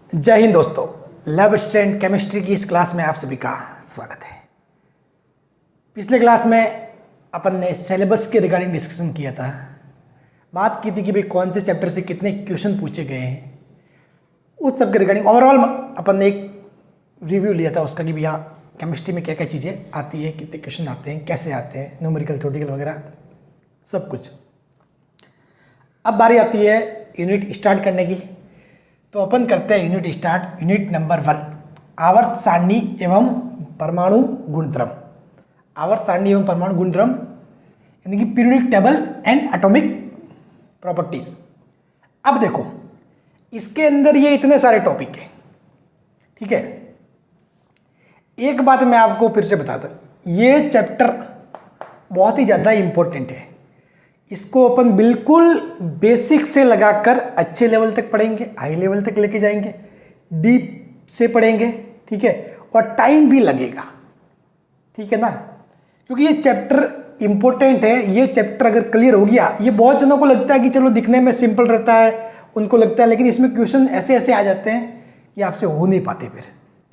जय हिंद दोस्तों, lab student chemistry की इस क्लास में आप सभी का स्वागत है। पिछले क्लास में अपन ने सिलेबस के रिगार्डिंग डिस्कशन किया था। बात की थी कि भाई कौन से चैप्टर से कितने क्वेश्चन पूछे गए हैं, उस सब के रिगार्डिंग ओवरऑल अपन ने एक रिव्यू लिया था उसका कि भैया केमिस्ट्री में क्या क्या चीज़ें आती है, कितने क्वेश्चन आते हैं, कैसे आते हैं, न्यूमेरिकल थ्योरेटिकल वगैरह सब कुछ। अब बारी आती है यूनिट स्टार्ट करने की, तो अपन करते हैं यूनिट स्टार्ट। यूनिट नंबर 1, आवर्त सारणी एवं परमाणु गुणधर्म। आवर्त सारणी एवं परमाणु गुणधर्म यानी कि periodic table and atomic properties. अब देखो, इसके अंदर ये इतने सारे टॉपिक हैं, ठीक है। एक बात मैं आपको फिर से बताता हूँ, ये चैप्टर बहुत ही ज़्यादा इंपॉर्टेंट है। इसको अपन बिल्कुल बेसिक से लगाकर अच्छे लेवल तक पढ़ेंगे, हाई लेवल तक लेके जाएंगे, डीप से पढ़ेंगे, ठीक है। और टाइम भी लगेगा, ठीक है ना, क्योंकि ये चैप्टर इंपॉर्टेंट है। ये चैप्टर अगर क्लियर हो गया, ये बहुत जनों को लगता है कि चलो दिखने में सिंपल रहता है, उनको लगता है, लेकिन इसमें क्वेश्चन ऐसे ऐसे आ जाते हैं कि आपसे हो नहीं पाते फिर,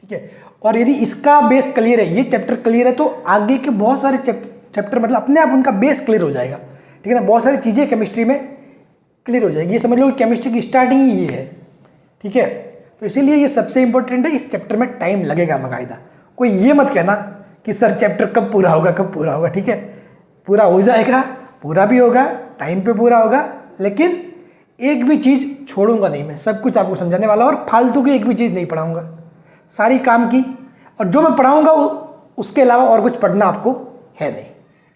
ठीक है। और यदि इसका बेस क्लियर है, ये चैप्टर क्लियर है, तो आगे के बहुत सारे चैप्टर मतलब अपने आप उनका बेस क्लियर हो जाएगा, ठीक है ना। बहुत सारी चीज़ें केमिस्ट्री में क्लियर हो जाएगी। ये समझ लो कि केमिस्ट्री की स्टार्टिंग ही ये है, ठीक है। तो इसीलिए ये सबसे इंपॉर्टेंट है। इस चैप्टर में टाइम लगेगा बाकायदा। कोई ये मत कहना कि सर चैप्टर कब पूरा होगा, कब पूरा होगा, ठीक है। पूरा हो जाएगा, पूरा भी होगा, टाइम पे पूरा होगा, लेकिन एक भी चीज़ छोड़ूंगा नहीं मैं, सब कुछ आपको समझाने वाला, और फालतू की एक भी चीज़ नहीं पढ़ाऊँगा, सारी काम की। और जो मैं पढ़ाऊँगा उसके अलावा और कुछ पढ़ना आपको है नहीं,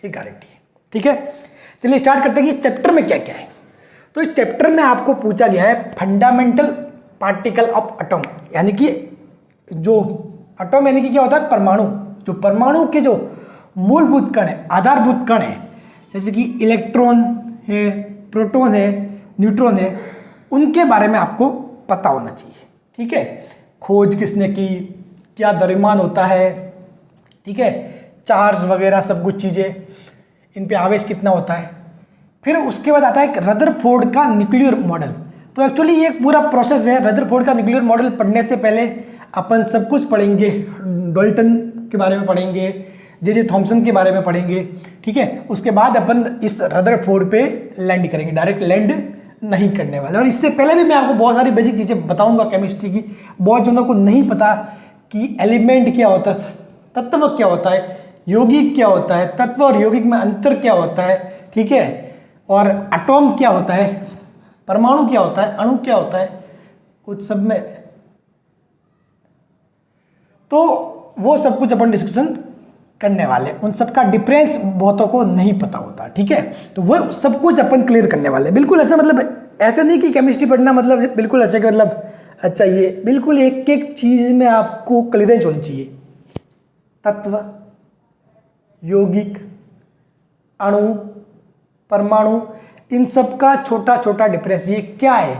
ये गारंटी है, ठीक है। चलिए स्टार्ट करते हैं कि इस चैप्टर में क्या क्या है। तो इस चैप्टर में आपको पूछा गया है फंडामेंटल पार्टिकल ऑफ एटॉम, यानी कि जो एटॉम यानी कि क्या होता है, परमाणु। जो परमाणु के जो मूलभूत कण है, आधारभूत कण है, जैसे कि इलेक्ट्रॉन है, प्रोटॉन है, न्यूट्रॉन है, उनके बारे में आपको पता होना चाहिए, ठीक है। खोज किसने की, क्या द्रव्यमान होता है, ठीक है, चार्ज वगैरह सब कुछ चीज़ें, इन पे आवेश कितना होता है। फिर उसके बाद आता है रदरफोर्ड का न्यूक्लियर मॉडल। तो एक्चुअली ये एक पूरा प्रोसेस है। रदरफोर्ड का न्यूक्लियर मॉडल पढ़ने से पहले अपन सब कुछ पढ़ेंगे, डाल्टन के बारे में पढ़ेंगे, जे थॉमसन के बारे में पढ़ेंगे, ठीक है। उसके बाद अपन इस रदरफोर्ड पे लैंड करेंगे, डायरेक्ट लैंड नहीं करने वाले। और इससे पहले भी मैं आपको बहुत सारी बेसिक चीज़ें बताऊंगा केमिस्ट्री की। बहुत जनों को नहीं पता कि एलिमेंट क्या होता है, तत्व क्या होता है, यौगिक क्या होता है, तत्व और यौगिक में अंतर क्या होता है, ठीक है। और एटॉम क्या होता है, परमाणु क्या होता है, अणु क्या होता है, उस सब में। तो वो सब कुछ अपन डिस्कशन करने वाले। उन सब का डिफरेंस बहुतों को नहीं पता होता, ठीक है। तो वो सब कुछ अपन क्लियर करने वाले। बिल्कुल ऐसे मतलब ऐसे नहीं कि केमिस्ट्री पढ़ना मतलब बिल्कुल ऐसे कि मतलब अच्छा, ये बिल्कुल एक एक चीज में आपको क्लियरेंस होनी चाहिए। तत्व, यौगिक, अणु, परमाणु, इन सब का छोटा छोटा डिफरेंस ये क्या है।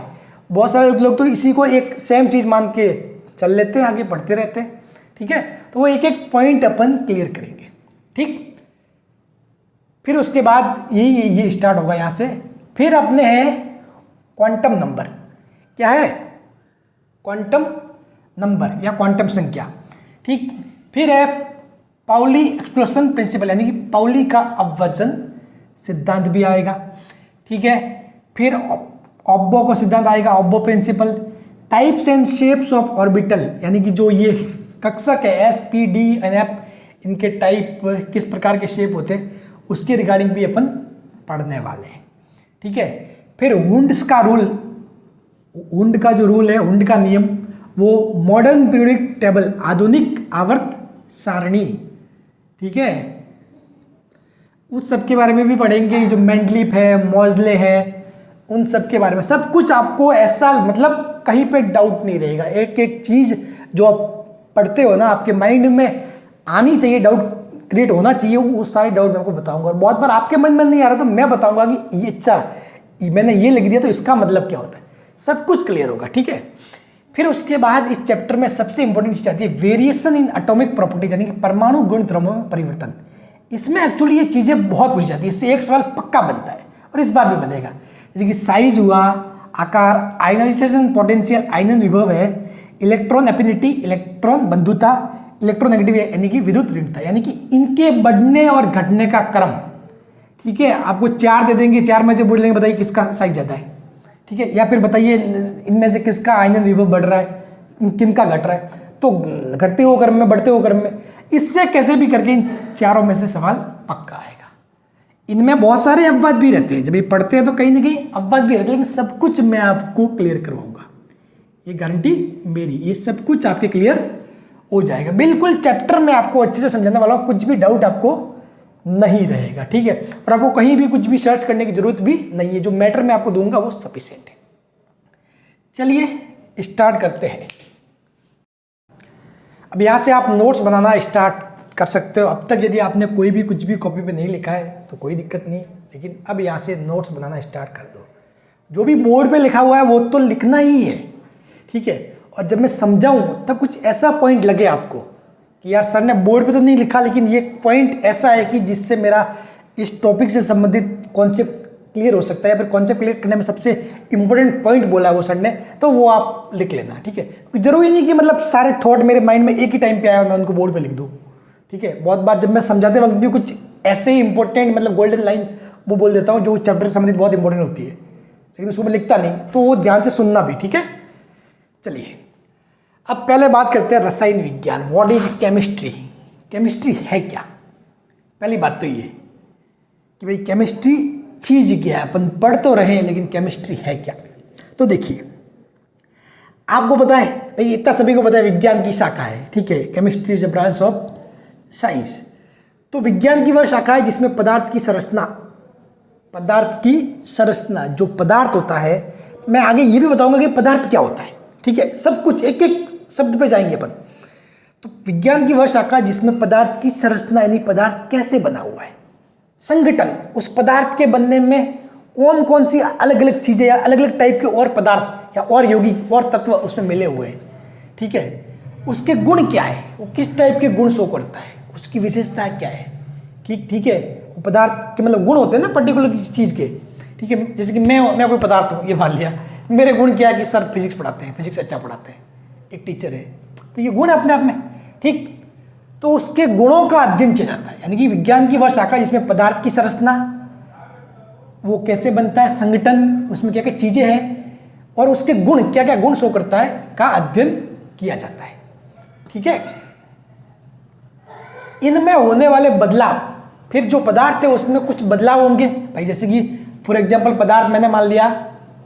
बहुत सारे लोग तो इसी को एक सेम चीज़ मान के चल लेते हैं, आगे बढ़ते रहते हैं, ठीक है। तो वो एक एक पॉइंट अपन क्लियर करेंगे, ठीक। फिर उसके बाद ये स्टार्ट होगा यहाँ से। फिर अपने हैं क्वांटम नंबर। क्या है? क्वांटम नंबर या क्वांटम संख्या, ठीक। फिर है पाउली एक्सप्लोशन प्रिंसिपल, यानी कि पाउली का अपवर्जन सिद्धांत भी आएगा, ठीक है। फिर ऑब्बो का सिद्धांत आएगा, Aufbau principle. Types and shapes of orbital, यानी कि जो ये कक्षक है s p d and f, इनके टाइप किस प्रकार के शेप होते हैं, उसके रिगार्डिंग भी अपन पढ़ने वाले हैं, ठीक है। फिर वुंड्स का रूल, वुंड का जो रूल है, वुंड का नियम, वो मॉडर्न पीरियोडिक टेबल, आधुनिक आवर्त सारणी, ठीक है। उस सब के बारे में भी पढ़ेंगे। जो मेंडलीफ है, मॉजले है, उन सब के बारे में सब कुछ आपको ऐसा मतलब कहीं पे डाउट नहीं रहेगा। एक एक चीज़ जो आप पढ़ते हो ना, आपके माइंड में आनी चाहिए, डाउट क्रिएट होना चाहिए, वो सारे डाउट मैं आपको बताऊंगा। और बहुत बार आपके मन में नहीं आ रहा तो मैं बताऊंगा कि ये अच्छा, मैंने ये लिख दिया तो इसका मतलब क्या होता है, सब कुछ क्लियर होगा, ठीक है। फिर उसके बाद इस चैप्टर में सबसे इंपॉर्टेंट चीज आती है वेरिएशन इन एटॉमिक प्रॉपर्टीज, यानी कि परमाणु गुण द्रव्यों में परिवर्तन। इसमें एक्चुअली ये चीज़ें बहुत पूछी जाती है, इससे एक सवाल पक्का बनता है और इस बार भी बनेगा। जैसे कि साइज हुआ, आकार, आयनाइजेशन पोटेंशियल, आयनन विभव है, इलेक्ट्रॉन एफिनिटी, इलेक्ट्रॉन बंधुता, इलेक्ट्रोनेगेटिव यानी कि विद्युत ऋणता, यानी कि इनके बढ़ने और घटने का क्रम। ठीक है, आपको 4 दे देंगे, 4 में से बोल लेंगे बताइए किसका साइज ज़्यादा है। ठीक है, या फिर बताइए इनमें से किसका आयनन विभव बढ़ रहा है, किनका घट रहा है। तो घटते हुए क्रम में, बढ़ते हुए क्रम में, इससे कैसे भी करके इन चारों में से सवाल पक्का आएगा। इनमें बहुत सारे अपवाद भी रहते हैं, जब ये पढ़ते हैं तो कहीं ना कहीं अपवाद भी रहते हैं, लेकिन सब कुछ मैं आपको क्लियर करवाऊंगा, ये गारंटी मेरी, ये सब कुछ आपके क्लियर हो जाएगा। बिल्कुल चैप्टर में आपको अच्छे से समझाने वाला हूँ, कुछ भी डाउट आपको नहीं रहेगा। ठीक है, और आपको कहीं भी कुछ भी सर्च करने की जरूरत भी नहीं है, जो मैटर मैं आपको दूंगा वो सफिशिएंट है। चलिए स्टार्ट करते हैं। अब यहाँ से आप नोट्स बनाना स्टार्ट कर सकते हो। अब तक यदि आपने कोई भी कुछ भी कॉपी पे नहीं लिखा है तो कोई दिक्कत नहीं, लेकिन अब यहाँ से नोट्स बनाना स्टार्ट कर दो। जो भी बोर्ड पे लिखा हुआ है वो तो लिखना ही है। ठीक है, और जब मैं समझाऊँ तब कुछ ऐसा पॉइंट लगे आपको कि यार सर ने बोर्ड पे तो नहीं लिखा, लेकिन ये पॉइंट ऐसा है कि जिससे मेरा इस टॉपिक से संबंधित कॉन्सेप्ट क्लियर हो सकता है, या फिर कॉन्सेप्ट क्लियर करने में सबसे इंपॉर्टेंट पॉइंट बोला है वो सर ने, तो वो आप लिख लेना। ठीक है, जरूरी नहीं कि मतलब सारे थॉट मेरे माइंड में एक ही टाइम पे आया और मैं उनको बोर्ड पे लिख दूँ। ठीक है, बहुत बार जब मैं समझाते वक्त भी कुछ ऐसे ही इंपॉर्टेंट मतलब गोल्डन लाइन वो बोल देता हूँ जो चैप्टर से संबंधित बहुत इंपॉर्टेंट होती है, लेकिन उसको मैं लिखता नहीं, तो वो ध्यान से सुनना भी। ठीक है, चलिए अब पहले बात करते हैं रसायन विज्ञान। What is chemistry? केमिस्ट्री है क्या? पहली बात तो ये कि भाई केमिस्ट्री चीज क्या है, अपन पढ़ तो रहे हैं लेकिन केमिस्ट्री है क्या। तो देखिए, आपको पता है भाई, इतना सभी को पता है विज्ञान की शाखा है। ठीक है, chemistry is a branch of science. तो विज्ञान की वह शाखा है जिसमें पदार्थ की संरचना, जो पदार्थ होता है, मैं आगे ये भी बताऊंगा कि पदार्थ क्या होता है। ठीक है, सब कुछ एक एक शब्द पे जाएंगे अपन। तो विज्ञान की वह शाखा जिसमें पदार्थ की संरचना यानी पदार्थ कैसे बना हुआ है, संगठन, उस पदार्थ के बनने में कौन कौन सी अलग अलग चीजें या अलग अलग टाइप के और पदार्थ या और यौगिक और तत्व उसमें मिले हुए हैं। ठीक है, उसके गुण क्या है, वो किस टाइप के गुण शो करता है, उसकी विशेषता क्या है। ठीक है, वो पदार्थ के मतलब गुण होते हैं ना पर्टिकुलर चीज के। ठीक है, जैसे कि मैं कोई पदार्थ हूँ, ये मान लिया, मेरे गुण क्या है कि सर फिजिक्स पढ़ाते हैं, फिजिक्स अच्छा पढ़ाते हैं, एक टीचर है, तो ये गुण है अपने आप में। ठीक, तो उसके गुणों का अध्ययन किया जाता है, यानी कि विज्ञान की वह शाखा जिसमें पदार्थ की संरचना, वो कैसे बनता है, संगठन, उसमें क्या क्या चीजें हैं, और उसके गुण क्या क्या गुण शो करता है का अध्ययन किया जाता है। ठीक है, इनमें होने वाले बदलाव, फिर जो पदार्थ है उसमें कुछ बदलाव होंगे भाई, जैसे कि फॉर एग्जाम्पल पदार्थ मैंने मान लिया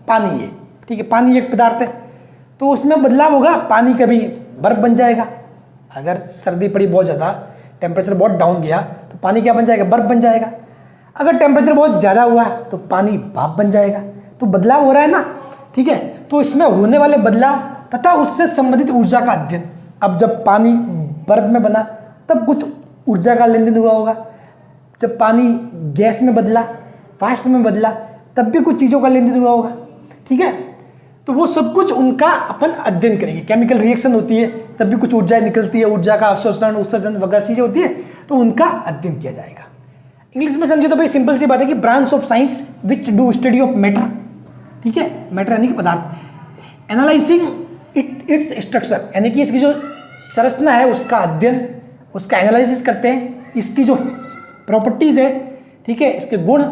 पानी है। ठीक है, पानी एक पदार्थ है, तो उसमें बदलाव होगा, पानी कभी बर्फ बन जाएगा, अगर सर्दी पड़ी बहुत ज़्यादा, टेम्परेचर बहुत डाउन गया तो पानी क्या बन जाएगा, बर्फ बन जाएगा। अगर टेम्परेचर बहुत ज़्यादा हुआ तो पानी भाप बन जाएगा। तो बदलाव हो रहा है ना। ठीक है, तो इसमें होने वाले बदलाव तथा उससे संबंधित ऊर्जा का अध्ययन। अब जब पानी बर्फ में बना तब कुछ ऊर्जा का लेन देन हुआ होगा, जब पानी गैस में बदला, वाष्प में बदला, तब भी कुछ चीज़ों का लेन देन हुआ होगा। ठीक है, तो वो सब कुछ उनका अपन अध्ययन करेंगे। केमिकल रिएक्शन होती है तब भी कुछ ऊर्जा निकलती है, ऊर्जा का अवशोषण, उत्सर्जन वगैरह चीजें होती है, तो उनका अध्ययन किया जाएगा। इंग्लिश में समझे तो भाई सिंपल सी बात है कि branch of science which do study of matter. ठीक है, मैटर यानी कि पदार्थ, एनालाइजिंग इट्स स्ट्रक्चर, यानी कि इसकी जो संरचना है उसका अध्ययन, उसका एनालिसिस करते हैं, इसकी जो प्रॉपर्टीज है, ठीक है, इसके गुण,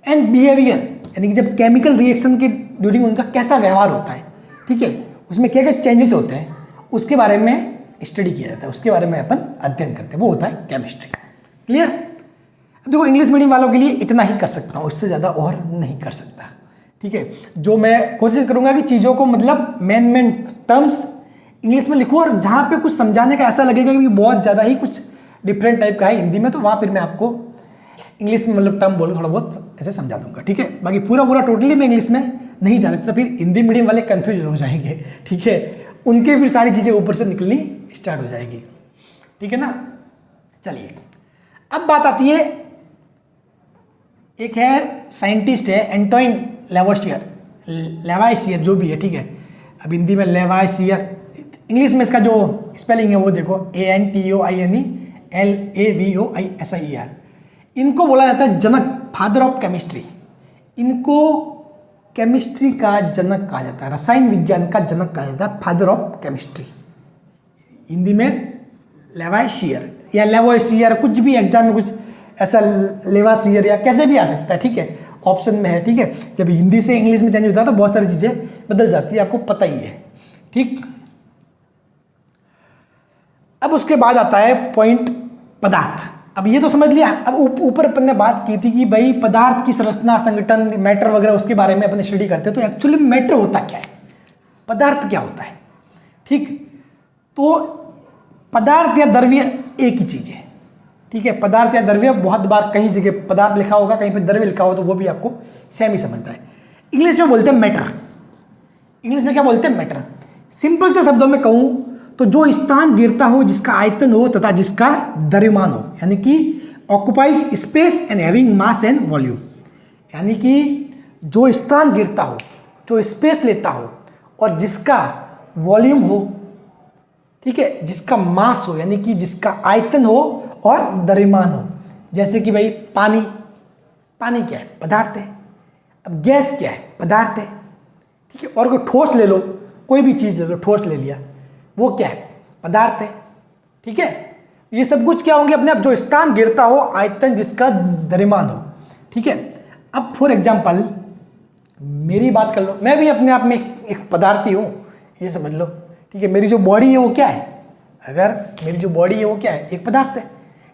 एंड बिहेवियर, यानी कि जब केमिकल रिएक्शन के ड्यूरिंग उनका कैसा व्यवहार होता है। ठीक है, उसमें क्या क्या चेंजेस होते हैं, उसके बारे में स्टडी किया जाता है, उसके बारे में अपन अध्ययन करते हैं, वो होता है केमिस्ट्री। क्लियर? देखो इंग्लिश मीडियम वालों के लिए इतना ही कर सकता हूँ, इससे ज़्यादा और नहीं कर सकता। ठीक है, जो मैं कोशिश करूँगा कि चीज़ों को मतलब मेन टर्म्स इंग्लिश में लिखूँ, और जहाँ पे कुछ समझाने का ऐसा लगेगा कि बहुत ज़्यादा ही कुछ डिफरेंट टाइप का है हिंदी में, तो वहाँ फिर मैं आपको इंग्लिश में मतलब टर्म बोलो थोड़ा बहुत ऐसे समझा दूंगा। ठीक है, बाकी पूरा टोटली मैं इंग्लिश में नहीं जा सकता, फिर हिंदी मीडियम वाले कंफ्यूज हो जाएंगे। ठीक है, उनके फिर सारी चीज़ें ऊपर से निकलनी स्टार्ट हो जाएगी। ठीक है ना। चलिए अब बात आती है, एक है साइंटिस्ट है एंटोइन लेवाइसियर जो भी है। ठीक है, अब हिंदी में लेवाइसियर, इंग्लिश में इसका जो स्पेलिंग है वो देखो, ANTOINE LAVOISIER। इनको बोला जाता है जनक, फादर ऑफ केमिस्ट्री। इनको केमिस्ट्री का जनक कहा जाता है, रसायन विज्ञान का जनक कहा जाता है, फादर ऑफ केमिस्ट्री। हिंदी में लेवाशियर या लेवोसियर, कुछ भी एग्जाम में कुछ ऐसा लेवासियर या कैसे भी आ सकता है, ठीक है, ऑप्शन में है, ठीक है। जब हिंदी से इंग्लिश में चेंज होता है तो बहुत सारी चीज़ें बदल जाती है, आपको पता ही है, ठीक। अब उसके बाद आता है पॉइंट पदार्थ। अब ये तो समझ लिया। अब ऊपर अपन ने बात की थी कि भाई पदार्थ की संरचना, संगठन, मैटर वगैरह उसके बारे में अपन स्टडी करते हैं। तो एक्चुअली मैटर होता क्या है, पदार्थ क्या होता है, ठीक। तो पदार्थ या द्रव्य एक ही चीज़ है, ठीक है। पदार्थ या द्रव्य, बहुत बार कहीं जगह पदार्थ लिखा होगा, कहीं पर द्रव्य लिखा होगा, तो वो भी आपको सेम ही समझना है। इंग्लिश में बोलते हैं मैटर। इंग्लिश में क्या बोलते हैं, मैटर। सिंपल से शब्दों में कहूँ तो जो स्थान गिरता हो, जिसका आयतन हो तथा जिसका द्रव्यमान हो, यानी कि occupies space and having mass and volume, यानी कि जो स्थान गिरता हो, जो स्पेस लेता हो और जिसका वॉल्यूम हो, ठीक है, जिसका मास हो यानी कि जिसका आयतन हो और द्रव्यमान हो। जैसे कि भाई पानी, पानी क्या है, पदार्थ है। अब गैस क्या है, पदार्थ है, ठीक है। और कोई ठोस ले लो, कोई भी चीज़ ले लो, ठोस ले लिया, वो क्या है, पदार्थ है, ठीक है। ये सब कुछ क्या होंगे अपने आप, जो स्थान गिरता हो, आयतन जिसका द्रव्यमान हो, ठीक है। अब फॉर एग्जाम्पल मेरी बात कर लो, मैं भी अपने आप में एक पदार्थ ही हूँ, ये समझ लो, ठीक है। मेरी जो बॉडी है वो क्या है, अगर मेरी जो बॉडी है वो क्या है, एक पदार्थ है,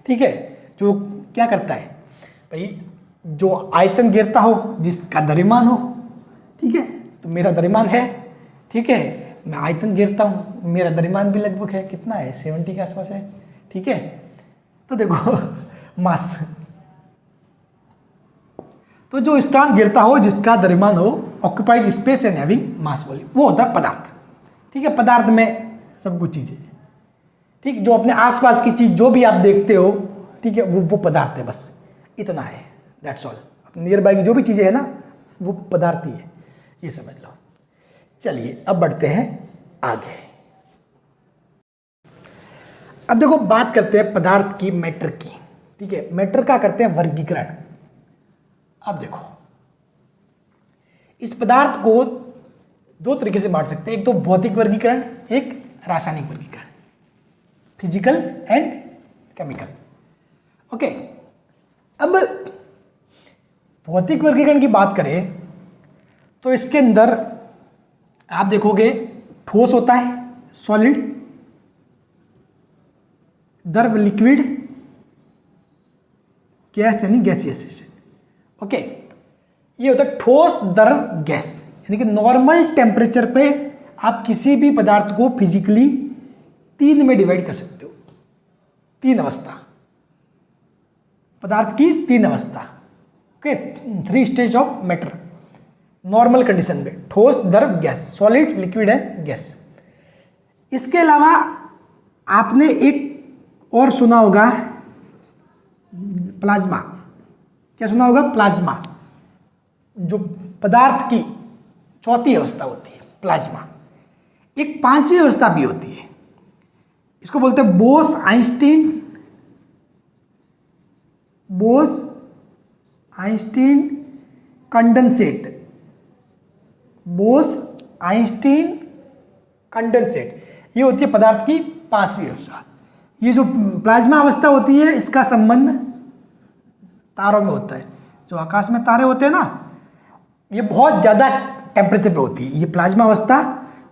ठीक है। जो क्या करता है भाई, जो आयतन गिरता हो, जिसका द्रव्यमान हो, ठीक है। तो मेरा द्रव्यमान है, ठीक है, मैं आयतन गिरता हूँ, मेरा द्रव्यमान भी लगभग है, कितना है, 70 के आसपास है, ठीक है। तो देखो मास, तो जो स्थान गिरता हो, जिसका द्रव्यमान हो, occupies space and having mass volume, वो होता है पदार्थ, ठीक है। पदार्थ में सब कुछ चीज़ें, ठीक, जो अपने आसपास की चीज़ जो भी आप देखते हो, ठीक है, वो पदार्थ है, बस इतना है, दैट्स ऑल। नियर बाई की जो भी चीज़ें है ना, वो पदार्थ ही है, ये समझ लो। चलिए अब बढ़ते हैं आगे। अब देखो बात करते हैं पदार्थ की, मैटर की, ठीक है। मैटर का करते हैं वर्गीकरण। अब देखो इस पदार्थ को दो तरीके से बांट सकते हैं, एक तो भौतिक वर्गीकरण, एक रासायनिक वर्गीकरण, फिजिकल एंड केमिकल, ओके। अब भौतिक वर्गीकरण की बात करें तो इसके अंदर आप देखोगे ठोस होता है, सॉलिड, द्रव लिक्विड, गैस यानी गैसियस, ओके। ये होता है ठोस, द्रव, गैस, यानी कि नॉर्मल टेम्परेचर पे आप किसी भी पदार्थ को फिजिकली 3 में डिवाइड कर सकते हो। 3 अवस्था, पदार्थ की 3 अवस्था, okay. 3 stage of matter normal condition में, ठोस, द्रव, gas, solid, liquid and gas. इसके अलावा आपने एक और सुना होगा, प्लाज्मा। क्या सुना होगा, प्लाज्मा, जो पदार्थ की 4थी अवस्था होती है, प्लाज्मा। एक 5वीं अवस्था भी होती है, इसको बोलते हैं Bose Einstein, Bose Einstein condensate, Bose Einstein condensate. ये होती है पदार्थ की 5वीं अवस्था। ये जो प्लाज्मा अवस्था होती है, इसका संबंध तारों में होता है। जो आकाश में तारे होते हैं ना, ये बहुत ज़्यादा टेम्परेचर पे होती है। ये प्लाज्मा अवस्था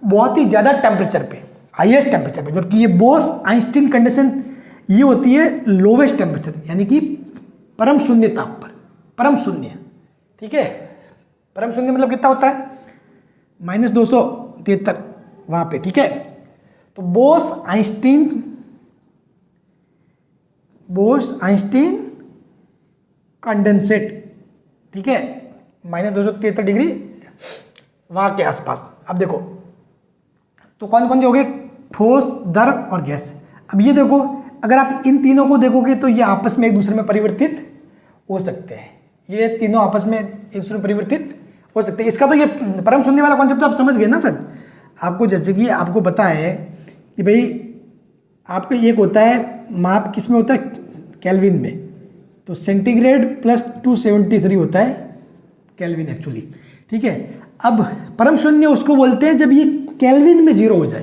बहुत ही ज़्यादा टेम्परेचर पे, हाईएस्ट टेम्परेचर पे, जबकि ये बोस आइंस्टीन कंडीशन ये होती है लोवेस्ट टेम्परेचर, यानी कि परम शून्य ताप पर, परम शून्य, ठीक है। परम शून्य मतलब कितना होता है, -273 वहाँ पे, ठीक है। तो बोस आइंस्टीन कंडेंसेट, ठीक है, -273 डिग्री वहाँ के आसपास। अब देखो तो कौन कौन से हो गए, ठोस, द्रव और गैस। अब ये देखो, अगर आप इन तीनों को देखोगे तो ये आपस में एक दूसरे में परिवर्तित हो सकते हैं। ये तीनों आपस में एक दूसरे में परिवर्तित हो सकते हैं। इसका तो ये परम शून्य वाला कॉन्सेप्ट तो आप समझ गए ना सर। आपको जैसे कि आपको पता है कि भाई आपका एक होता है माप, किस में होता है, केल्विन में। तो सेंटीग्रेड +273 होता है केल्विन एक्चुअली, ठीक है। अब परम शून्य उसको बोलते हैं जब ये केल्विन में 0 हो जाए।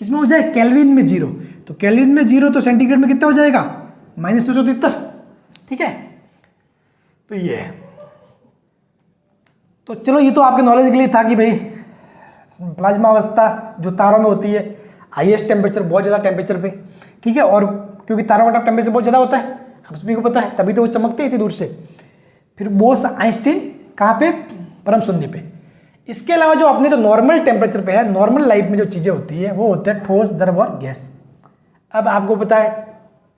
किसमें हो जाए? केल्विन में 0। तो केल्विन में 0 तो सेंटीग्रेड में कितना हो जाएगा? -273। ठीक है, तो ये है। तो चलो ये तो आपके नॉलेज के लिए था कि भाई प्लाज्मा अवस्था जो तारों में होती है हाईएस्ट टेम्परेचर, बहुत ज़्यादा टेम्परेचर पे, ठीक है, और क्योंकि तारों का टेम्परेचर बहुत ज़्यादा होता है, आप सभी को पता है, तभी तो वो चमकते हैं इतनी दूर से। फिर बोस आइंस्टीन कहाँ पे? परम शून्य पे। इसके अलावा जो अपने जो नॉर्मल टेम्परेचर पे है, नॉर्मल लाइफ में जो चीज़ें होती है वो होते हैं ठोस, द्रव और गैस। अब आपको पता है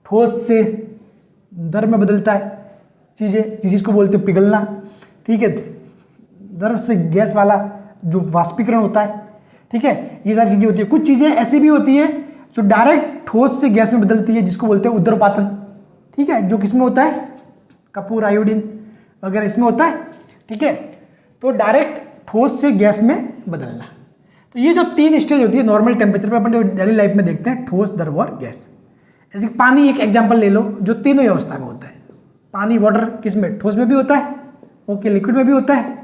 ठोस से द्रव में बदलता है चीज़ें, जिस चीज़ को बोलते हैं पिघलना, ठीक है। द्रव से गैस वाला जो वाष्पीकरण होता है, ठीक है, ये सारी चीज़ें होती है। कुछ चीज़ें ऐसी भी होती है जो डायरेक्ट ठोस से गैस में बदलती है, जिसको बोलते हैं उद्रपातन, ठीक है, जो किसमें होता है? कपूर, आयोडीन वगैरह इसमें होता है, ठीक है। तो डायरेक्ट ठोस से गैस में बदलना। तो ये जो 3 स्टेज होती है नॉर्मल टेम्परेचर पे, अपन जो डेली लाइफ में देखते हैं, ठोस, द्रव और गैस। जैसे पानी एक एग्जांपल ले लो, जो तीनों ही अवस्था में होता है। पानी, वाटर किस में? ठोस में भी होता है, ओके, लिक्विड में भी होता है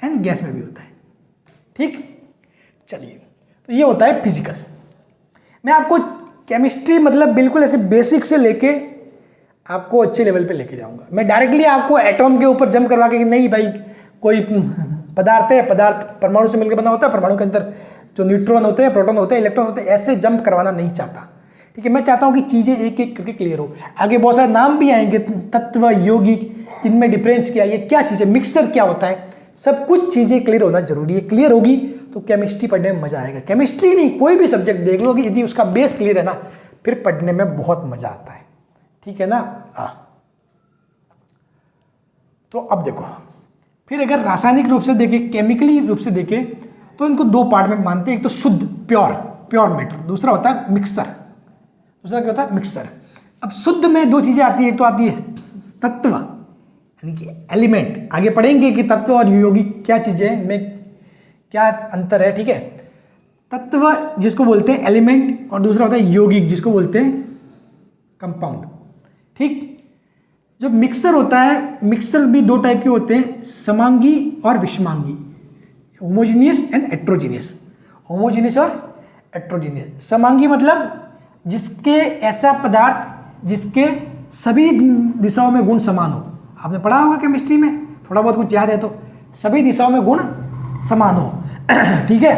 एंड गैस में भी होता है, ठीक। चलिए, तो ये होता है फिजिकल। मैं आपको केमिस्ट्री मतलब बिल्कुल ऐसे बेसिक से लेके आपको अच्छे लेवल पे लेके जाऊंगा। मैं डायरेक्टली आपको एटॉम के ऊपर जंप करवा के कि नहीं भाई कोई पदार्थ है, पदार्थ परमाणु से मिलकर बना होता है, परमाणु के अंदर जो न्यूट्रॉन होते हैं, प्रोटॉन होते हैं, इलेक्ट्रॉन होते हैं, ऐसे जंप करवाना नहीं चाहता, ठीक है। मैं चाहता हूँ कि चीज़ें एक एक करके क्लियर हो। आगे बहुत सारे नाम भी आएंगे, तत्व, यौगिक, इनमें डिफरेंस क्या है, ये क्या चीज़ है, मिक्सर क्या होता है, सब कुछ चीज़ें क्लियर होना जरूरी है। क्लियर होगी तो केमिस्ट्री पढ़ने में मजा आएगा। केमिस्ट्री नहीं, कोई भी सब्जेक्ट देख लो, यदि उसका बेस क्लियर है ना, फिर पढ़ने में बहुत मजा आता है, ठीक है ना। तो अब देखो, फिर अगर रासायनिक रूप से देखें, केमिकली रूप से देखें, तो इनको 2 पार्ट में मानते हैं। एक तो शुद्ध, प्योर मैटर, दूसरा होता है मिक्सर। दूसरा क्या होता है? मिक्सर। अब शुद्ध में 2 चीजें आती है, एक तो आती है तत्व यानी कि एलिमेंट, आगे पढ़ेंगे कि तत्व और यौगिक क्या चीजें में क्या अंतर है, ठीक है। तत्व जिसको बोलते हैं एलिमेंट, और दूसरा होता है यौगिक जिसको बोलते हैं कंपाउंड, ठीक। जो मिक्सर होता है, मिक्सर भी 2 टाइप के होते हैं, समांगी और विषमांगी, होमोजीनियस एंड हेट्रोजीनियस। होमोजीनियस और हेट्रोजीनियस। समांगी मतलब जिसके ऐसा पदार्थ जिसके सभी दिशाओं में गुण समान हो। आपने पढ़ा होगा केमिस्ट्री में, थोड़ा बहुत कुछ याद है तो, सभी दिशाओं में गुण समान हो, ठीक है।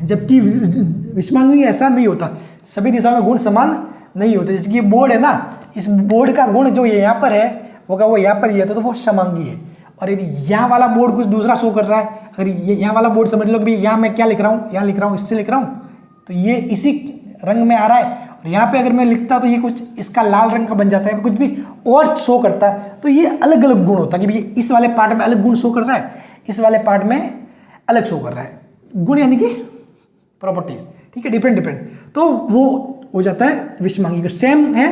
जबकि विषमांगी ऐसा नहीं होता, सभी दिशाओं में गुण समान नहीं होते। जैसे कि ये बोर्ड है ना, इस बोर्ड का गुण जो ये यहाँ पर है होगा वो यहाँ पर ही है, तो वो समांगी है। और यदि यहाँ वाला बोर्ड कुछ दूसरा शो कर रहा है, अगर ये यहाँ वाला बोर्ड समझ लो कि यहाँ मैं क्या लिख रहा हूँ, यहाँ लिख रहा हूँ, इससे लिख रहा हूँ, तो ये इसी रंग में आ रहा है, और यहाँ पे अगर मैं लिखता तो ये कुछ इसका लाल रंग का बन जाता है, कुछ भी और शो करता है, तो ये अलग अलग गुण होता है कि भाई इस वाले पार्ट में अलग गुण शो कर रहा है, इस वाले पार्ट में अलग शो कर रहा है। गुण यानी कि प्रॉपर्टीज, ठीक है, डिफरेंट। तो वो हो जाता है विषमांगी। अगर सेम है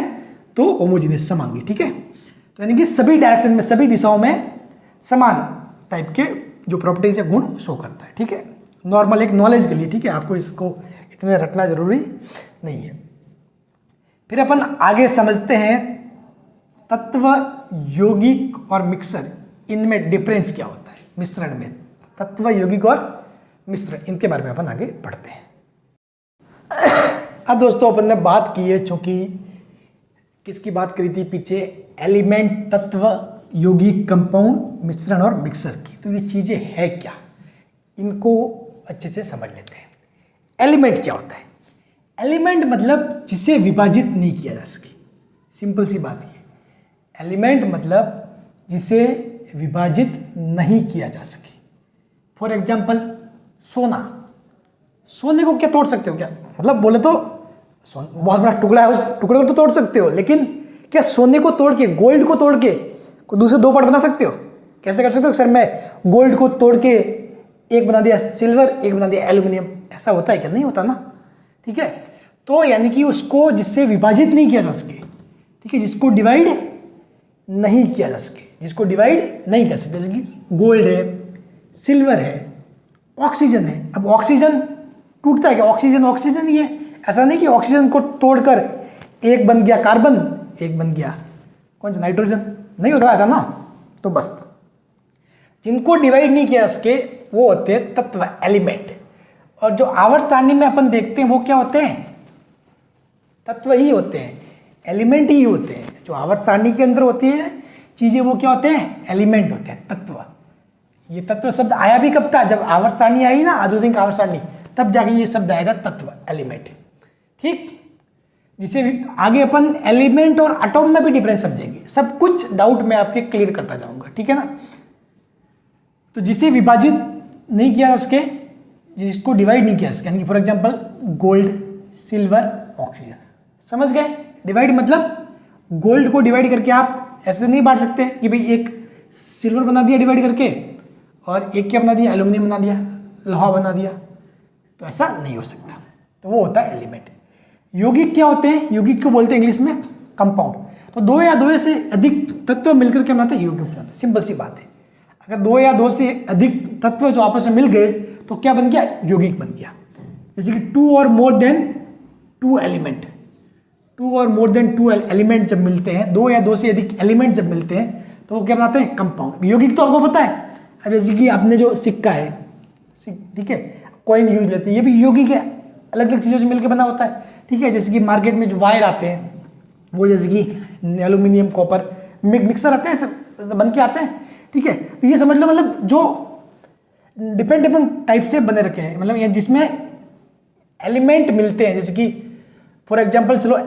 तो होमोजीनियस, समांगी, ठीक है। तो यानी कि सभी डायरेक्शन में, सभी दिशाओं में समान टाइप के जो प्रॉपर्टीज है, गुण शो करता है, ठीक है। नॉर्मल एक नॉलेज के लिए, ठीक है, आपको इसको इतने रटना जरूरी नहीं है। फिर अपन आगे समझते हैं तत्व, यौगिक और मिक्सर, इनमें डिफरेंस क्या होता है मिश्रण में। तत्व, यौगिक और मिश्रण, इनके बारे में अपन आगे पढ़ते हैं। अब दोस्तों अपन ने बात की है, चूंकि किसकी बात करी थी पीछे, एलिमेंट, तत्व, यौगिक, कंपाउंड, मिश्रण और मिक्सर की। तो ये चीजें है क्या, इनको अच्छे से समझ लेते हैं। एलिमेंट क्या होता है? एलिमेंट मतलब जिसे विभाजित नहीं किया जा सके, सिंपल सी बात है। एलिमेंट मतलब जिसे विभाजित नहीं किया जा सके। फॉर एग्जाम्पल सोना, सोने को क्या तोड़ सकते हो क्या? मतलब बोले तो बहुत बड़ा टुकड़ा है, उस टुकड़े को तो तोड़ सकते हो, लेकिन क्या सोने को तोड़ के, गोल्ड को तोड़ के कोई दूसरे 2 पार्ट बना सकते हो? कैसे कर सकते हो? सर मैं गोल्ड को तोड़ के एक बना दिया सिल्वर, एक बना दिया एल्यूमिनियम, ऐसा होता है क्या? नहीं होता ना, ठीक है। तो यानी कि उसको जिससे विभाजित नहीं किया जा सके, ठीक है, जिसको डिवाइड नहीं किया जा सके, जिसको डिवाइड नहीं कर सकते, जैसे कि गोल्ड है, सिल्वर है, ऑक्सीजन है। अब ऑक्सीजन टूटता है क्या? ऑक्सीजन ही है, ऐसा नहीं कि ऑक्सीजन को तोड़कर एक बन गया कार्बन, एक बन गया कौन सा नाइट्रोजन, नहीं होता ऐसा ना। तो बस जिनको डिवाइड नहीं किया जा सके वो होते हैं तत्व, एलिमेंट। और जो आवर्त सारणी में अपन देखते हैं वो क्या होते हैं? तत्व ही होते हैं, एलिमेंट ही होते हैं। जो आवर्त सारणी के अंदर होती है चीजें वो क्या होते हैं? एलिमेंट होते हैं, तत्व। ये तत्व शब्द आया भी कब था? जब आवर्त सारणी आई ना, आधुनिक आवर्त सारणी, तब जाके ये शब्द आया था, तत्व, एलिमेंट। ठीक, जिसे आगे अपन एलिमेंट और एटॉम में भी डिफरेंस समझेंगे। सब कुछ डाउट मैं आपके क्लियर करता जाऊंगा, ठीक है ना। तो जिसे विभाजित नहीं किया जा सके, जिसको डिवाइड नहीं किया जा सके, यानी कि for example gold, silver, oxygen, समझ गए? डिवाइड मतलब गोल्ड को डिवाइड करके आप ऐसे नहीं बांट सकते कि भाई एक सिल्वर बना दिया डिवाइड करके और एक क्या बना दिया? एल्यूमिनियम बना दिया, लोहा बना दिया, तो ऐसा नहीं हो सकता। तो वो होता है एलिमेंट। यौगिक क्या होते हैं? यौगिक को बोलते हैं इंग्लिश में कंपाउंड। तो दो या दो से अधिक तत्व मिलकर क्या बनाते हैं? यौगिक बनाते हैं। सिंपल सी बात है। अगर दो या दो से अधिक तत्व जो आपस में मिल गए तो क्या बन गया? यौगिक बन गया। जैसे कि two or more than two element, two or more than two element जब मिलते हैं, दो या दो से अधिक एलिमेंट जब मिलते हैं तो वो क्या बनाते हैं? कंपाउंड। यौगिक तो आपको पता है। अब जैसे कि आपने जो सिक्का है, ठीक है, कॉइन यूज लेते हैं, ये भी यौगिक है, अलग अलग चीज़ों से मिलकर बना होता है, ठीक है। जैसे कि मार्केट में जो वायर आते हैं वो जैसे कि एल्यूमिनियम, कॉपर, मिक्सर आते हैं, सब बन के आते हैं, ठीक है। तो ये समझ लो, मतलब जो डिफरेंट टाइप से बने रखे हैं, मतलब ये जिसमें एलिमेंट मिलते हैं। जैसे कि फॉर एग्जांपल चलो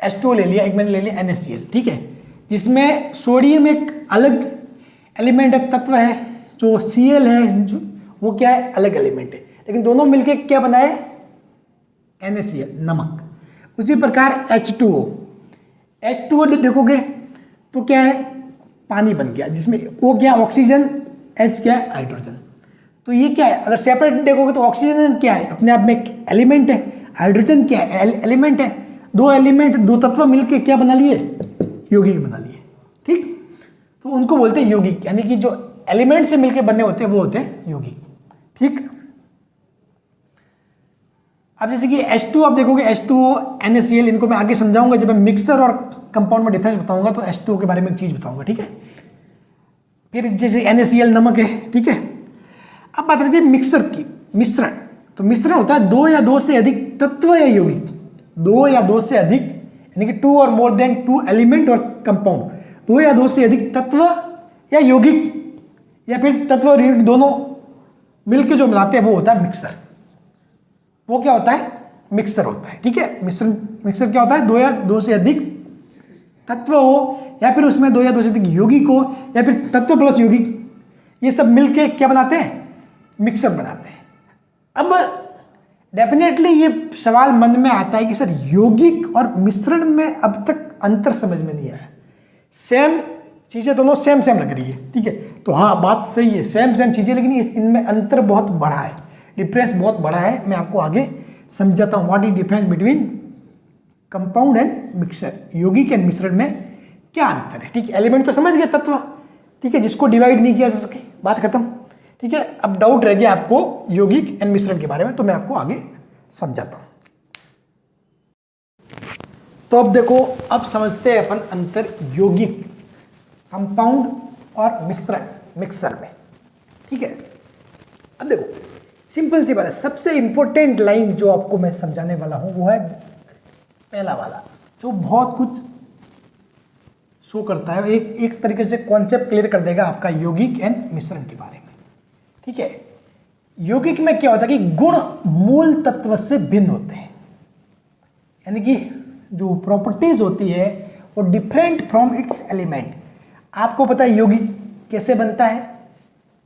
H2O ले लिया, एक मैंने ले लिया NaCl, ठीक है, जिसमें सोडियम एक अलग एलिमेंट है, तत्व है, जो Cl है जो वो क्या है? अलग एलिमेंट है, लेकिन दोनों मिलके क्या बनाए? NaCl, नमक। उसी प्रकार H2O, H2O देखोगे तो क्या है? पानी बन गया, जिसमें O क्या है? ऑक्सीजन, H क्या है? हाइड्रोजन। तो ये क्या है? अगर सेपरेट देखोगे तो ऑक्सीजन क्या है? अपने आप में एक एलिमेंट है। हाइड्रोजन क्या है? एलिमेंट है। दो एलिमेंट, दो तत्व मिलके क्या बना लिए? यौगिक बना लिए, ठीक। तो उनको बोलते हैं यौगिक, यानी कि जो एलिमेंट से मिलके बने होते हैं वो होते हैं यौगिक, ठीक। अब जैसे कि H2 आप देखोगे, H2O, NaCl, इनको मैं आगे समझाऊंगा जब मैं मिक्सर और कंपाउंड में डिफरेंस बताऊंगा, तो H2O के बारे में एक चीज बताऊंगा, ठीक है। फिर जैसे NaCl नमक है, ठीक है। अब बात करते हैं मिक्सर की, मिश्रण। तो मिश्रण होता है दो या दो से अधिक तत्व या यौगिक, दो या दो से अधिक, यानी कि two or more than two element और कंपाउंड, दो या दो से अधिक तत्व या यौगिक, या फिर तत्व और यौगिक दोनों मिलकर जो बनाते हैं वो होता है मिक्सर। वो क्या होता है? मिक्सर होता है, ठीक है। मिक्सर क्या होता है? दो या दो से अधिक तत्व हो, या फिर उसमें दो या दो से अधिक यौगिक हो, या फिर तत्व प्लस यौगिक, ये सब मिलके क्या बनाते हैं? मिक्सर बनाते हैं। अब डेफिनेटली ये सवाल मन में आता है कि सर यौगिक और मिश्रण में अब तक अंतर समझ में नहीं आया, सेम चीजें दोनों सेम लग रही है, ठीक है। तो हाँ, बात सही है, सेम चीजें, लेकिन इनमें अंतर बहुत बड़ा है, डिफरेंस बहुत बड़ा है। मैं आपको आगे समझाता हूँ what is difference between compound and mixer. यौगिक एंड मिश्रण में क्या अंतर है, ठीक है। एलिमेंट तो समझ गए, तत्व, ठीक है, जिसको डिवाइड नहीं किया जा सके, बात खत्म, ठीक है। अब डाउट रह गया आपको यौगिक एंड मिश्रण के बारे में, तो मैं आपको आगे समझाता हूं। तो अब देखो, अब समझते हैं अपन अंतर यौगिक, कंपाउंड और मिश्रण, मिक्सर में, ठीक है। अब देखो, सिंपल सी बात है, सबसे इंपॉर्टेंट लाइन जो आपको मैं समझाने वाला हूं वो है पहला वाला, जो बहुत कुछ शो करता है, एक तरीके से कॉन्सेप्ट क्लियर कर देगा आपका यौगिक एंड मिश्रण के बारे में, ठीक है। यौगिक में क्या होता है कि गुण मूल तत्व से भिन्न होते हैं, यानी कि जो प्रॉपर्टीज होती है वो डिफरेंट फ्रॉम इट्स एलिमेंट। आपको पता है यौगिक कैसे बनता है?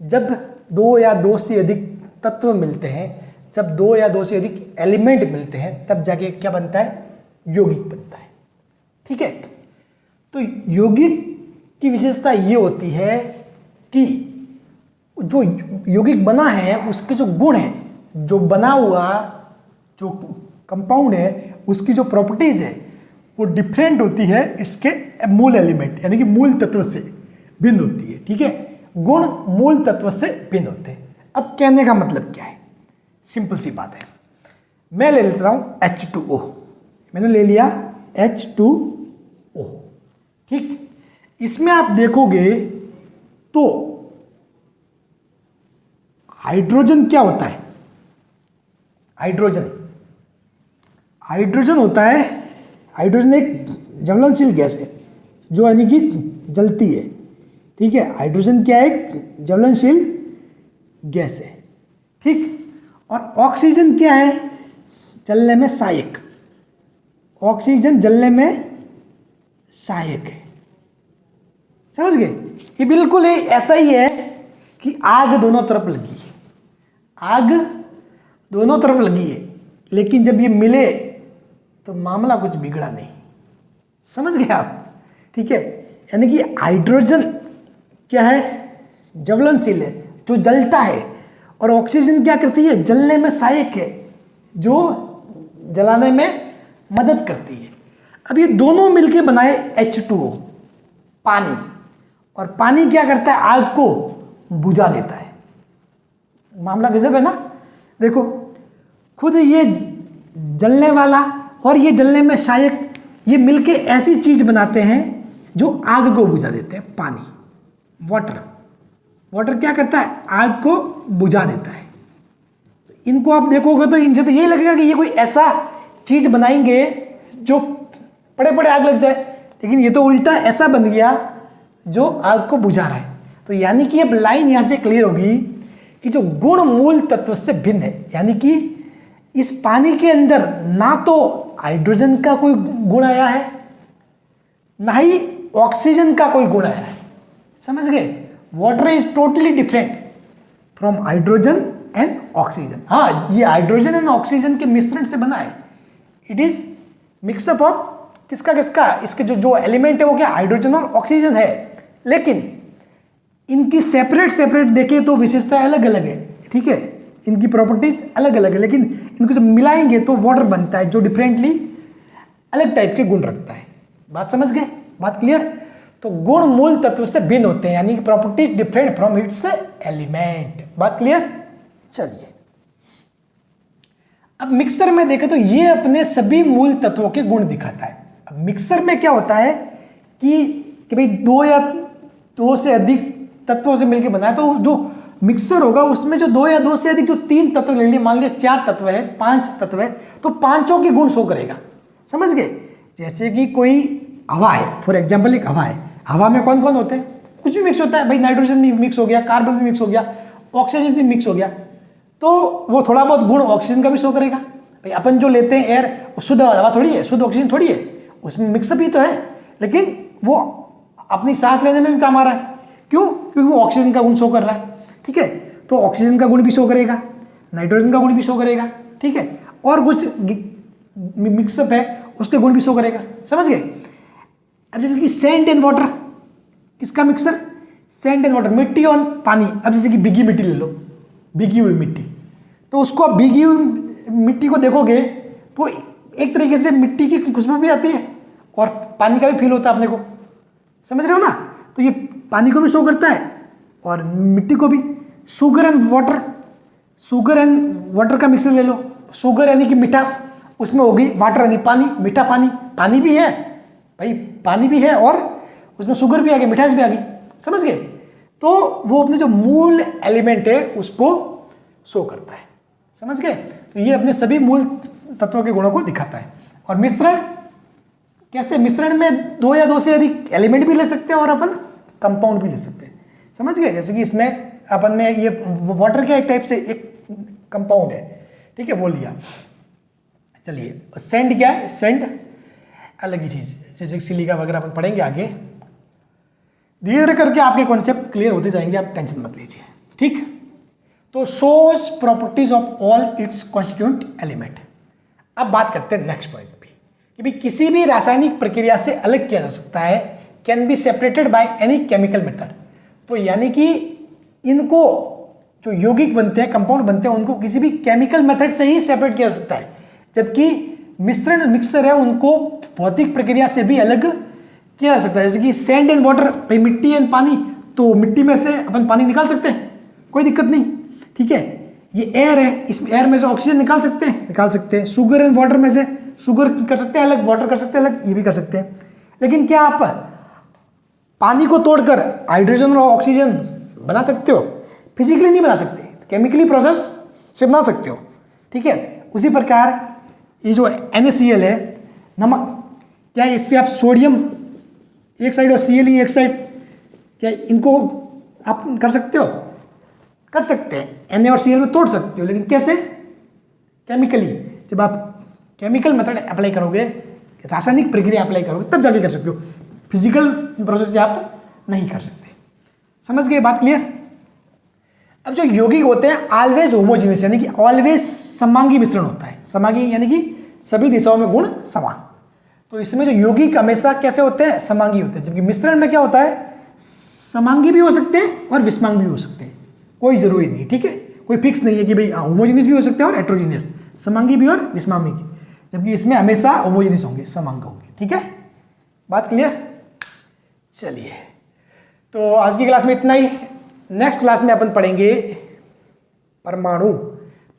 जब दो या दो से अधिक तत्व मिलते हैं, जब दो या दो से अधिक एलिमेंट मिलते हैं, तब जाके क्या बनता है? यौगिक बनता है, ठीक है। तो यौगिक की विशेषता ये होती है कि जो यौगिक बना है उसके जो गुण हैं, जो बना हुआ जो कंपाउंड है उसकी जो प्रॉपर्टीज है वो डिफरेंट होती है इसके मूल एलिमेंट, यानी कि मूल तत्व से भिन्न होती है, ठीक है। गुण मूल तत्व से भिन्न होते हैं। अब कहने का मतलब क्या है? सिंपल सी बात है, मैं ले लेता हूं H2O, मैंने ले लिया H2O, ठीक। इसमें आप देखोगे तो हाइड्रोजन क्या होता है? हाइड्रोजन होता है, हाइड्रोजन एक ज्वलनशील गैस है जो यानी कि जलती है। ठीक है, हाइड्रोजन क्या है? एक ज्वलनशील गैस है। ठीक, और ऑक्सीजन क्या है? जलने में सहायक। ऑक्सीजन जलने में सहायक है। समझ गए? ये बिल्कुल ऐसा ही है कि आग दोनों तरफ लगी है, आग दोनों तरफ लगी है, लेकिन जब ये मिले तो मामला कुछ बिगड़ा नहीं। समझ गए आप? ठीक है, यानी कि हाइड्रोजन क्या है? ज्वलनशील है, जो जलता है, और ऑक्सीजन क्या करती है? जलने में सहायक है, जो जलाने में मदद करती है। अब ये दोनों मिलके बनाए H2O, पानी, और पानी क्या करता है? आग को बुझा देता है। मामला गजब है ना? देखो, खुद ये जलने वाला और ये जलने में सहायक, ये मिलके ऐसी चीज बनाते हैं जो आग को बुझा देते हैं। पानी, वाटर क्या करता है? आग को बुझा देता है। इनको आप देखोगे तो इनसे तो यही लगेगा कि ये कोई ऐसा चीज बनाएंगे जो पड़े पड़े आग लग जाए, लेकिन ये तो उल्टा ऐसा बन गया जो आग को बुझा रहा है। तो यानी कि अब लाइन यहां से क्लियर होगी कि जो गुण मूल तत्व से भिन्न है, यानी कि इस पानी के अंदर ना तो हाइड्रोजन का कोई गुण आया है, ना ही ऑक्सीजन का कोई गुण आया है। समझ गए? Water is totally different from hydrogen and oxygen. हाँ, ये हाइड्रोजन एंड ऑक्सीजन के मिश्रण से बना है। इट इज मिक्सअप ऑफ किसका किसका? इसके जो एलिमेंट है वो क्या? हाइड्रोजन और ऑक्सीजन है, लेकिन इनकी सेपरेट देखें तो विशेषताएं अलग अलग है। ठीक है, इनकी प्रॉपर्टीज अलग अलग है, लेकिन इनको जब मिलाएंगे तो वाटर बनता है जो डिफरेंटली अलग टाइप के गुण रखता है। बात समझ गए? बात क्लियर? तो गुण मूल तत्व से भिन्न होते हैं, यानी कि properties different from its element. बात क्लियर? चलिए, अब मिक्सर में देखें तो ये अपने सभी मूल तत्वों के गुण दिखाता है। अब मिक्सर में क्या होता है कि भाई दो या दो से अधिक तत्वों से मिलकर बना है, तो जो मिक्सर होगा उसमें जो दो या दो से अधिक जो तीन तत्व ले लिए, मान लिया 4 तत्व है, 5 तत्व है, तो पांचों के गुण शो करेगा। समझ गए? जैसे कि कोई हवा है, फॉर एग्जाम्पल एक हवा है, हवा में कौन कौन होते हैं? कुछ भी मिक्स होता है भाई, नाइट्रोजन भी मिक्स हो गया, कार्बन भी मिक्स हो गया, ऑक्सीजन भी मिक्स हो गया, तो वो थोड़ा बहुत गुण ऑक्सीजन का भी शो करेगा। भाई अपन जो लेते हैं एयर, वो शुद्ध हवा थोड़ी है, शुद्ध ऑक्सीजन थोड़ी है, उसमें मिक्सअप ही तो है, लेकिन वो अपनी सांस लेने में भी काम आ रहा है। क्यों? क्योंकि वो ऑक्सीजन का गुण शो कर रहा है। ठीक है, तो ऑक्सीजन का गुण भी शो करेगा, नाइट्रोजन का गुण भी शो करेगा। ठीक है, और कुछ मिक्सअप है उसके गुण भी शो करेगा। समझ गए? अब जैसे कि सैंड एंड वाटर, किसका मिक्सर? सैंड एंड वाटर, मिट्टी और पानी। अब जैसे कि भीगी मिट्टी ले लो, भीगी हुई मिट्टी, तो उसको आप भीगी हुई मिट्टी को देखोगे तो एक तरीके से मिट्टी की खुशबू भी आती है और पानी का भी फील होता है अपने को। समझ रहे हो ना? तो ये पानी को भी शो करता है और मिट्टी को भी। Sugar and water, sugar and water का मिक्सर ले लो, शुगर यानी कि मिठास, उसमें हो गई, वाटर यानी पानी, मीठा पानी, पानी भी है भाई, पानी भी है और उसमें शुगर भी आ गई, मिठास भी आ गई। समझ गए? तो वो अपने जो मूल एलिमेंट है उसको शो करता है। समझ गए? तो ये अपने सभी मूल तत्वों के गुणों को दिखाता है। और मिश्रण कैसे? मिश्रण में दो या दो से अधिक एलिमेंट भी ले सकते हैं और अपन कंपाउंड भी ले सकते हैं। समझ गए? जैसे कि इसमें अपन में ये वाटर का एक टाइप से एक कंपाउंड है, ठीक है, वो लिया। चलिए, सैंड क्या है? सैंड अलग ही चीज, जैसे सिलिका वगैरह अपन पढ़ेंगे आगे, धीरे धीरे करके आपके कॉन्सेप्ट क्लियर होते जाएंगे, आप टेंशन मत लीजिए। ठीक, तो shows properties of all it's constituent element. अब बात करते हैं नेक्स्ट पॉइंट पे कि भाई किसी भी रासायनिक प्रक्रिया से अलग किया जा सकता है, can be separated by any chemical method. तो यानी कि इनको जो यौगिक बनते हैं, कंपाउंड बनते हैं, उनको किसी भी केमिकल मेथड से ही सेपरेट किया जा सकता है, जबकि मिश्रण मिक्सर है उनको भौतिक प्रक्रिया से भी अलग किया जा सकता है। जैसे कि सैंड एंड वाटर, भाई मिट्टी एंड पानी, तो मिट्टी में से अपन पानी निकाल सकते हैं, कोई दिक्कत नहीं। ठीक है, ये एयर है, इस एयर में से ऑक्सीजन निकाल सकते हैं, निकाल सकते हैं। शुगर एंड वाटर में से शुगर कर सकते हैं अलग, वाटर कर सकते हैं अलग, ये भी कर सकते हैं। लेकिन क्या आप पानी को तोड़कर हाइड्रोजन और ऑक्सीजन बना सकते हो? फिजिकली नहीं बना सकते। केमिकली प्रोसेस से बना सकते हो, ठीक है। उसी प्रकार ये जो NaCl है, नमक, क्या इससे आप सोडियम एक साइड और Cl एक साइड, क्या इनको आप कर सकते हो? कर सकते हैं, Na और Cl में तोड़ सकते हो, लेकिन कैसे? केमिकली। जब आप केमिकल मेथड अप्लाई करोगे, रासायनिक प्रक्रिया अप्लाई करोगे, तब जाके कर सकते हो। फिजिकल प्रोसेस से आप नहीं कर सकते। समझ गए बात क्लियर? अब जो यौगिक होते हैं ऑलवेज होमोजीनियस, यानी कि ऑलवेज समांगी मिश्रण होता है। समांगी यानी कि सभी दिशाओं में गुण समान। तो इसमें जो यौगिक हमेशा कैसे होते हैं? समांगी होते हैं। जबकि मिश्रण में क्या होता है? समांगी भी हो सकते हैं और विषमांग भी हो सकते हैं, कोई जरूरी नहीं, ठीक है। कोई फिक्स नहीं है कि भाई होमोजीनियस भी हो सकते हैं और हेटेरोजीनियस, समांगी भी और विषमांग भी। जबकि इसमें हमेशा होमोजीनियस होंगे, समांग होंगे, ठीक है। बात क्लियर? चलिए, तो आज की क्लास में इतना ही। नेक्स्ट क्लास में अपन पढ़ेंगे परमाणु।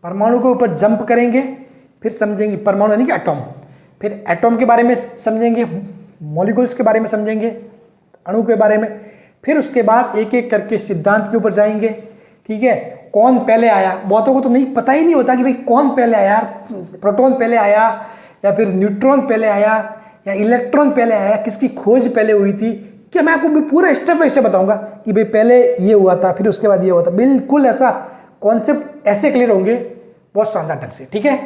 परमाणु के ऊपर जंप करेंगे, फिर समझेंगे परमाणु यानी कि एटॉम, फिर एटॉम के बारे में समझेंगे, मॉलिक्यूल्स के बारे में समझेंगे, अणु के बारे में, फिर उसके बाद एक एक करके सिद्धांत के ऊपर जाएंगे, ठीक है। कौन पहले आया, बहुतों को तो नहीं पता ही नहीं होता कि भाई कौन पहले आया, प्रोटॉन पहले आया या फिर न्यूट्रॉन पहले आया या इलेक्ट्रॉन पहले आया, किसकी खोज पहले हुई थी। क्या मैं आपको पूरा स्टेप बाय स्टेप बताऊंगा कि भाई पहले ये हुआ था, फिर उसके बाद ये हुआ था। बिल्कुल ऐसा कॉन्सेप्ट ऐसे क्लियर होंगे, बहुत शानदार ढंग से, ठीक है।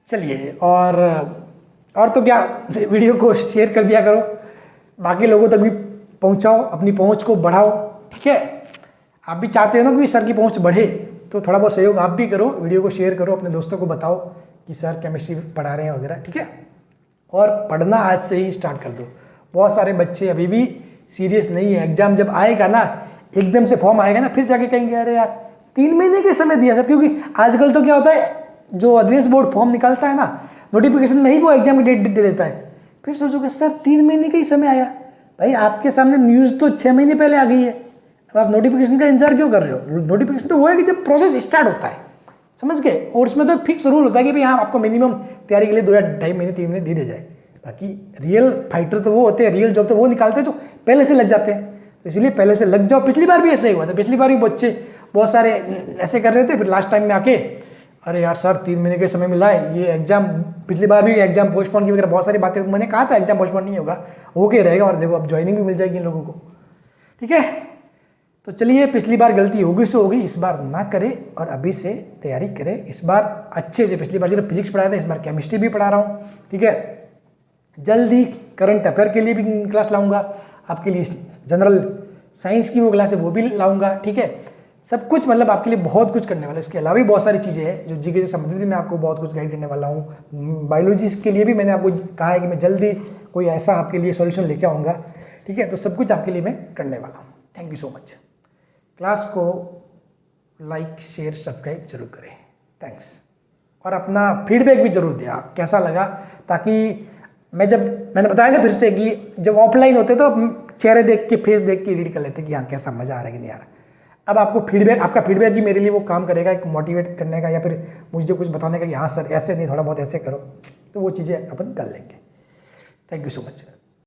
चलिए, और तो क्या, वीडियो को शेयर कर दिया करो, बाकी लोगों तक भी पहुंचाओ, अपनी पहुंच को बढ़ाओ, ठीक है। आप भी चाहते हो ना कि सर की पहुंच बढ़े, तो थोड़ा बहुत सहयोग आप भी करो, वीडियो को शेयर करो, अपने दोस्तों को बताओ कि सर केमिस्ट्री पढ़ा रहे हैं वगैरह, ठीक है। और पढ़ना आज से ही स्टार्ट कर दो। बहुत सारे बच्चे अभी भी सीरियस नहीं है। एग्जाम जब आएगा ना, एकदम से फॉर्म आएगा ना, फिर जाके कहेंगे अरे यार 3 महीने के समय दिया सर। क्योंकि आजकल तो क्या होता है, जो अधिदेश बोर्ड फॉर्म निकालता है ना, नोटिफिकेशन में ही वो एग्जाम की डेट दे देता है। फिर सोचोगे सर 3 महीने का ही समय आया। भाई आपके सामने न्यूज़ तो 6 महीने पहले आ गई है, अब आप नोटिफिकेशन का इंतजार क्यों कर रहे हो? नोटिफिकेशन तो वो है कि जब प्रोसेस स्टार्ट होता है, समझ गए। और उसमें तो फिक्स रूल होता है कि भाई हाँ, आपको मिनिमम तैयारी के लिए 2 या 2.5 महीने 3 महीने दे जाए। बाकी रियल फाइटर तो वो होते हैं, रियल जॉब तो वो निकालते हैं जो पहले से लग जाते हैं। तो इसलिए पहले से लग जाओ। पिछली बार भी ऐसा ही हुआ था, पिछली बार भी बच्चे बहुत सारे ऐसे कर रहे थे, फिर लास्ट टाइम में आके अरे यार सर 3 महीने के समय मिला है, ये एग्जाम, पिछली बार भी एग्जाम पोस्टपोन की वगैरह बहुत सारी बातें, मैंने कहा था एग्जाम पोस्टपोन नहीं होगा, होके रहेगा। और देखो अब ज्वाइनिंग भी मिल जाएगी इन लोगों को, ठीक है। तो चलिए, पिछली बार गलती होगी सो होगी, इस बार ना करें और अभी से तैयारी करें। इस बार अच्छे से, पिछली बार जो फिजिक्स पढ़ाया था, इस बार केमिस्ट्री भी पढ़ा रहा हूँ, ठीक है। जल्दी करंट अफेयर के लिए भी क्लास लाऊंगा, आपके लिए जनरल साइंस की वो क्लास है वो भी लाऊंगा, ठीक है। सब कुछ मतलब आपके लिए बहुत कुछ करने वाला है। इसके अलावा भी बहुत सारी चीज़ें हैं जो जीके से संबंधित भी मैं आपको बहुत कुछ गाइड करने वाला हूँ। बायोलॉजी के लिए भी मैंने आपको कहा है कि मैं जल्दी कोई ऐसा आपके लिए सॉल्यूशन लेके आऊँगा, ठीक है। तो सब कुछ आपके लिए मैं करने वाला हूँ। Thank you so much. Class को लाइक शेयर सब्सक्राइब जरूर करें, थैंक्स। और अपना फीडबैक भी जरूर दिया कैसा लगा, ताकि मैंने बताया था फिर से कि जब ऑफलाइन होते तो चेहरे देख के, फेस देख के रीड कर लेते कि हाँ कैसा मजा आ रहा है कि नहीं आ रहा। अब आपको फीडबैक, आपका फीडबैक ही मेरे लिए वो काम करेगा, एक मोटिवेट करने का या फिर मुझे कुछ बताने का कि हाँ सर ऐसे नहीं, थोड़ा बहुत ऐसे करो, तो वो चीज़ें अपन कर लेंगे। Thank you so much.